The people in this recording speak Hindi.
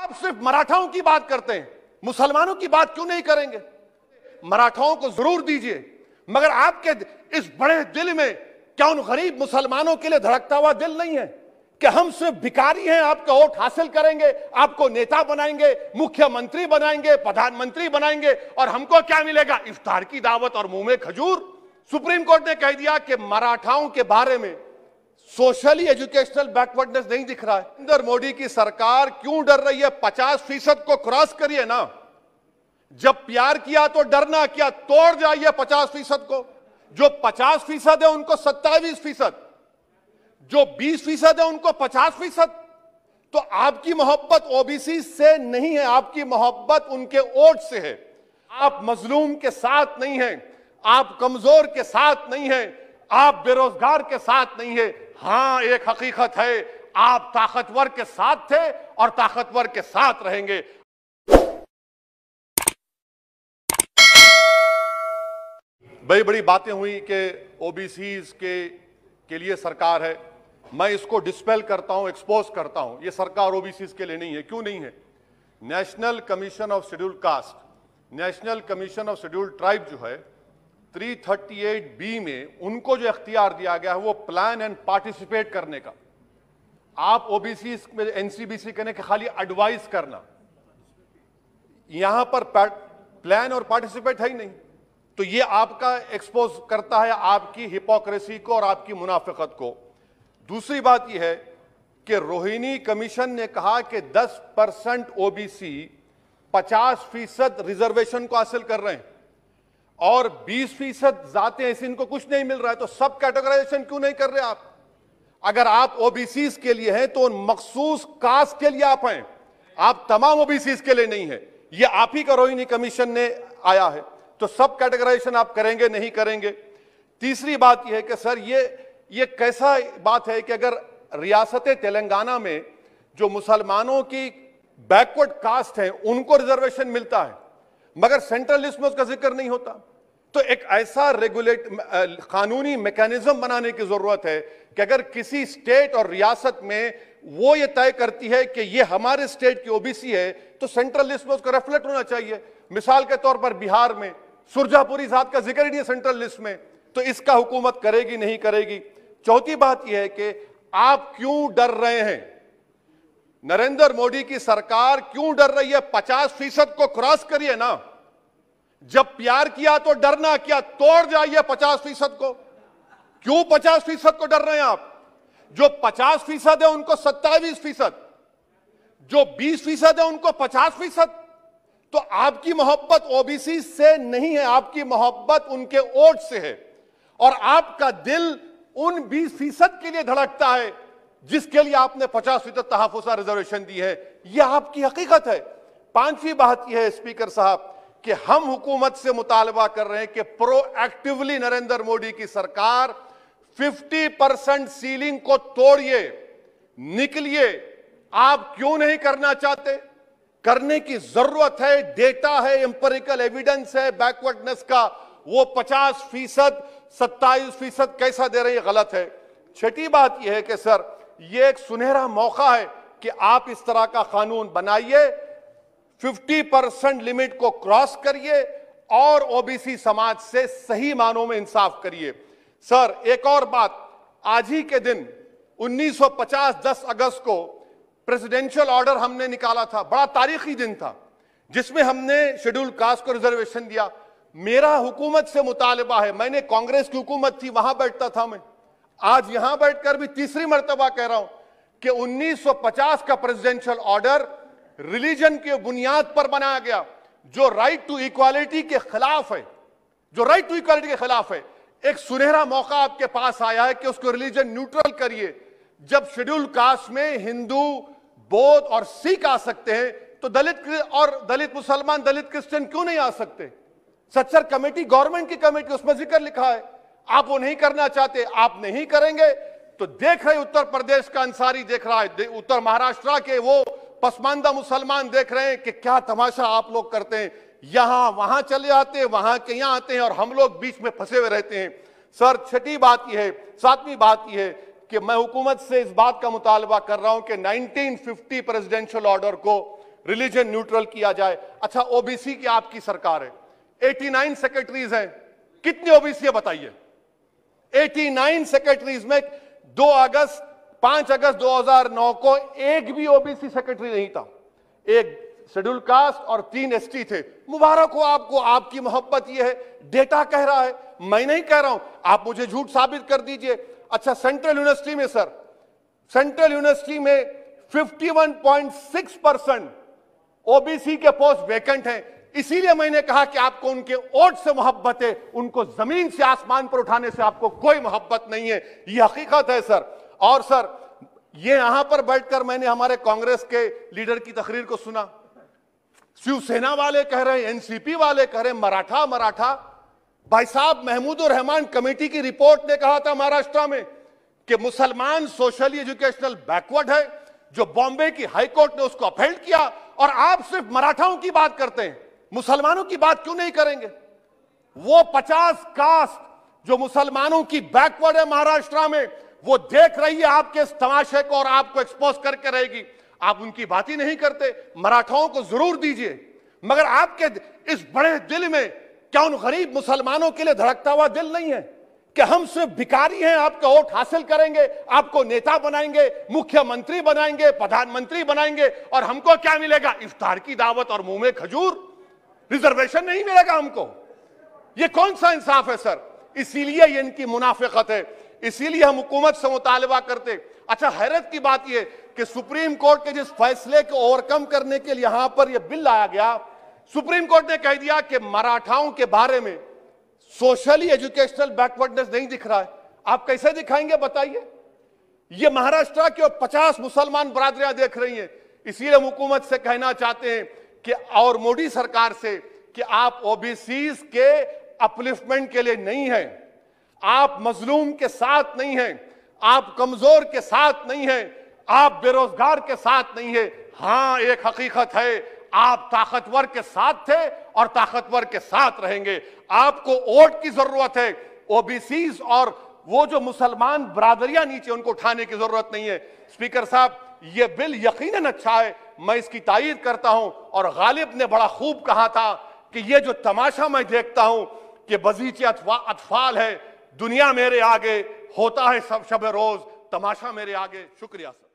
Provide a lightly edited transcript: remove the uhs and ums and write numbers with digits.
आप सिर्फ मराठाओं की बात करते हैं, मुसलमानों की बात क्यों नहीं करेंगे? मराठाओं को जरूर दीजिए, मगर आपके इस बड़े दिल में क्या उन गरीब मुसलमानों के लिए धड़कता हुआ दिल नहीं है कि हम सिर्फ भिखारी हैं, आपका वोट हासिल करेंगे, आपको नेता बनाएंगे, मुख्यमंत्री बनाएंगे, प्रधानमंत्री बनाएंगे और हमको क्या मिलेगा? इफ्तार की दावत और मुंह में खजूर। सुप्रीम कोर्ट ने कह दिया कि मराठाओं के बारे में सोशली एजुकेशनल बैकवर्डनेस नहीं दिख रहा है। नरेंद्र मोदी की सरकार क्यों डर रही है? 50% को क्रॉस करिए ना। जब प्यार किया तो डरना क्या, तोड़ जाइए 50% को। जो 50% है उनको 27%, जो 20% है उनको 50%। तो आपकी मोहब्बत ओबीसी से नहीं है, आपकी मोहब्बत उनके वोट से है। आप मजलूम के साथ नहीं हैं, आप कमजोर के साथ नहीं हैं, आप बेरोजगार के साथ नहीं है। हां, एक हकीकत है, आप ताकतवर के साथ थे और ताकतवर के साथ रहेंगे। बड़ी बड़ी बातें हुई कि ओबीसीज के लिए सरकार है। मैं इसको डिस्पेल करता हूं, एक्सपोज करता हूं। यह सरकार ओबीसीज के लिए नहीं है। क्यों नहीं है? National commission of scheduled caste, national commission of scheduled tribe जो है 338B में उनको जो इख्तियार दिया गया है वो प्लान एंड पार्टिसिपेट करने का। आप ओबीसी में एनसीबीसी कहने के खाली एडवाइस करना, यहां पर प्लान और पार्टिसिपेट है ही नहीं। तो ये आपका एक्सपोज करता है आपकी हिपोक्रेसी को और आपकी मुनाफिकत को। दूसरी बात यह है कि रोहिणी कमीशन ने कहा कि 10% ओबीसी 50% रिजर्वेशन को हासिल कर रहे हैं और 20% जाते हैं, इनको कुछ नहीं मिल रहा है। तो सब कैटेगराइजेशन क्यों नहीं कर रहे आप? अगर आप ओबीसी के लिए हैं तो मखसूस कास्ट के लिए आप हैं, आप तमाम ओबीसी के लिए नहीं है। ये आप ही का रोहिणी कमीशन ने आया है। तो सब कैटेगराइजेशन आप करेंगे नहीं करेंगे? तीसरी बात यह है कि सर ये कैसा बात है कि अगर रियासत तेलंगाना में जो मुसलमानों की बैकवर्ड कास्ट है उनको रिजर्वेशन मिलता है मगर सेंट्रल लिस्ट में उसका जिक्र नहीं होता, तो एक ऐसा कानूनी मैकेनिज्म बनाने की जरूरत है कि अगर किसी स्टेट और रियासत में वो ये तय करती है कि ये हमारे स्टेट की ओबीसी है तो सेंट्रल लिस्ट में उसका रिफ्लेक्ट होना चाहिए। मिसाल के तौर पर बिहार में सुरजापुरी जात का जिक्र ही नहीं है सेंट्रल लिस्ट में, तो इसका हुकूमत करेगी नहीं करेगी? चौथी बात यह है कि आप क्यों डर रहे हैं? नरेंद्र मोदी की सरकार क्यों डर रही है? 50% को क्रॉस करिए ना। जब प्यार किया तो डरना क्या, तोड़ जाइए 50% को। क्यों 50% को डर रहे हैं आप? जो 50% है उनको 27%, जो 20% है उनको 50%। तो आपकी मोहब्बत ओबीसी से नहीं है, आपकी मोहब्बत उनके वोट से है और आपका दिल उन 20% के लिए धड़कता है जिसके लिए आपने 50% तहफ़्फ़ुज़ रिजर्वेशन दी है। यह आपकी हकीकत है। पांचवी बात यह है स्पीकर साहब कि हम हुकूमत से मुतालबा कर रहे हैं कि प्रोएक्टिवली नरेंद्र मोदी की सरकार 50% सीलिंग को तोड़िए, निकलिए। आप क्यों नहीं करना चाहते? करने की जरूरत है, डेटा है, एम्पिरिकल एविडेंस है बैकवर्डनेस का। वो 50%, 27% कैसा दे रहे हैं, गलत है। छठी बात यह है कि सर ये एक सुनहरा मौका है कि आप इस तरह का कानून बनाइए, 50% लिमिट को क्रॉस करिए और ओबीसी समाज से सही मानों में इंसाफ करिए। सर एक और बात, आज ही के दिन 1950 10 अगस्त को प्रेसिडेंशियल ऑर्डर हमने निकाला था, बड़ा तारीखी दिन था जिसमें हमने शेड्यूल्ड कास्ट को रिजर्वेशन दिया। मेरा हुकूमत से मुतालबा है, मैंने कांग्रेस की हुकूमत थी वहां बैठता था मैं, आज यहां बैठकर भी तीसरी मर्तबा कह रहा हूं कि 1950 का प्रेसिडेंशियल ऑर्डर रिलीजन की बुनियाद पर बनाया गया जो राइट टू इक्वालिटी के खिलाफ है, जो राइट टू इक्वालिटी के खिलाफ है। एक सुनहरा मौका आपके पास आया है कि उसको रिलीजन न्यूट्रल करिए। जब शेड्यूल्ड कास्ट में हिंदू, बौद्ध और सिख आ सकते हैं तो दलित मुसलमान, दलित क्रिश्चियन क्यों नहीं आ सकते? सच्चर कमेटी गवर्नमेंट की कमेटी, उसमें जिक्र लिखा है। आप वो नहीं करना चाहते, आप नहीं करेंगे तो देख रहे उत्तर प्रदेश का अंसारी देख रहा है, उत्तर महाराष्ट्र के वो पसमानदा मुसलमान देख रहे हैं कि क्या तमाशा आप लोग करते हैं। यहां वहां चले आते हैं, वहां के यहां आते हैं और हम लोग बीच में फंसे हुए रहते हैं। सर छठी बात यह है, सातवीं बात यह है कि मैं हुकूमत से इस बात का मुतालबा कर रहा हूं कि 1950 प्रेसिडेंशियल ऑर्डर को रिलीजन न्यूट्रल किया जाए। अच्छा, ओबीसी की आपकी सरकार है, 89 सेक्रेटरीज हैं, कितने ओबीसी है बताइए? 89 सेक्रेटरीज में 5 अगस्त 2009 को एक भी ओबीसी सेक्रेटरी नहीं था। एक शेड्यूल कास्ट और 3 एसटी थे। मुबारक हो आपको, आपकी मोहब्बत ये है, डेटा कह रहा है, मैं नहीं कह रहा हूं, आप मुझे झूठ साबित कर दीजिए। अच्छा, सेंट्रल यूनिवर्सिटी में सर, सेंट्रल यूनिवर्सिटी में 51.6% ओबीसी के पोस्ट वैकेंट हैं। इसीलिए मैंने कहा कि आपको उनके वोट से मोहब्बत है, उनको जमीन से आसमान पर उठाने से आपको कोई मोहब्बत नहीं है। यह हकीकत है सर। और सर, ये यहां पर बैठकर मैंने हमारे कांग्रेस के लीडर की तकरीर को सुना, शिवसेना वाले कह रहे हैं, एनसीपी वाले कह रहे हैं मराठा मराठा। भाई साहब, महमूदुर रहमान कमेटी की रिपोर्ट ने कहा था महाराष्ट्र में कि मुसलमान सोशली एजुकेशनल बैकवर्ड है, जो बॉम्बे की हाईकोर्ट ने उसको अपहेल्ड किया, और आप सिर्फ मराठाओं की बात करते हैं, मुसलमानों की बात क्यों नहीं करेंगे? वो 50 कास्ट जो मुसलमानों की बैकवर्ड है महाराष्ट्र में, वो देख रही है आपके इस तमाशे को और आपको एक्सपोज करके रहेगी। आप उनकी बात ही नहीं करते। मराठाओं को जरूर दीजिए, मगर आपके इस बड़े दिल में क्या उन गरीब मुसलमानों के लिए धड़कता हुआ दिल नहीं है कि हम सिर्फ भिखारी हैं, आपका वोट हासिल करेंगे, आपको नेता बनाएंगे, मुख्यमंत्री बनाएंगे, प्रधानमंत्री बनाएंगे, और हमको क्या मिलेगा? इफ्तार की दावत और मुंह में खजूर, रिजर्वेशन नहीं मिलेगा हमको। ये कौन सा इंसाफ है सर? इसीलिए ये इनकी मुनाफिकत है, इसीलिए हम हुकूमत से मुतालबा करते। अच्छा, हैरत की बात यह कि सुप्रीम कोर्ट के जिस फैसले को ओवरकम करने के लिए यहां पर यह बिल लाया गया, सुप्रीम कोर्ट ने कह दिया कि मराठाओं के बारे में सोशली एजुकेशनल बैकवर्डनेस नहीं दिख रहा है। आप कैसे दिखाएंगे बताइए? ये महाराष्ट्र के 50 मुसलमान बरादरियां देख रही हैं। इसीलिए हम हुकूमत से कहना चाहते हैं कि, और मोदी सरकार से, कि आप ओबीसीज के अपलिफ्टमेंट के लिए नहीं हैं, आप मजलूम के साथ नहीं हैं, आप कमजोर के साथ नहीं हैं, आप बेरोजगार के साथ नहीं है। हां, एक हकीकत है, आप ताकतवर के साथ थे और ताकतवर के साथ रहेंगे। आपको वोट की जरूरत है, ओबीसीज और वो जो मुसलमान बरादरियां नीचे, उनको उठाने की जरूरत नहीं है। स्पीकर साहब, यह बिल यकीनन अच्छा है, मैं इसकी तारीफ करता हूं। और गालिब ने बड़ा खूब कहा था कि यह जो तमाशा मैं देखता हूं कि बजीचे अतफाल है, दुनिया मेरे आगे, होता है सब शब रोज, तमाशा मेरे आगे। शुक्रिया सर।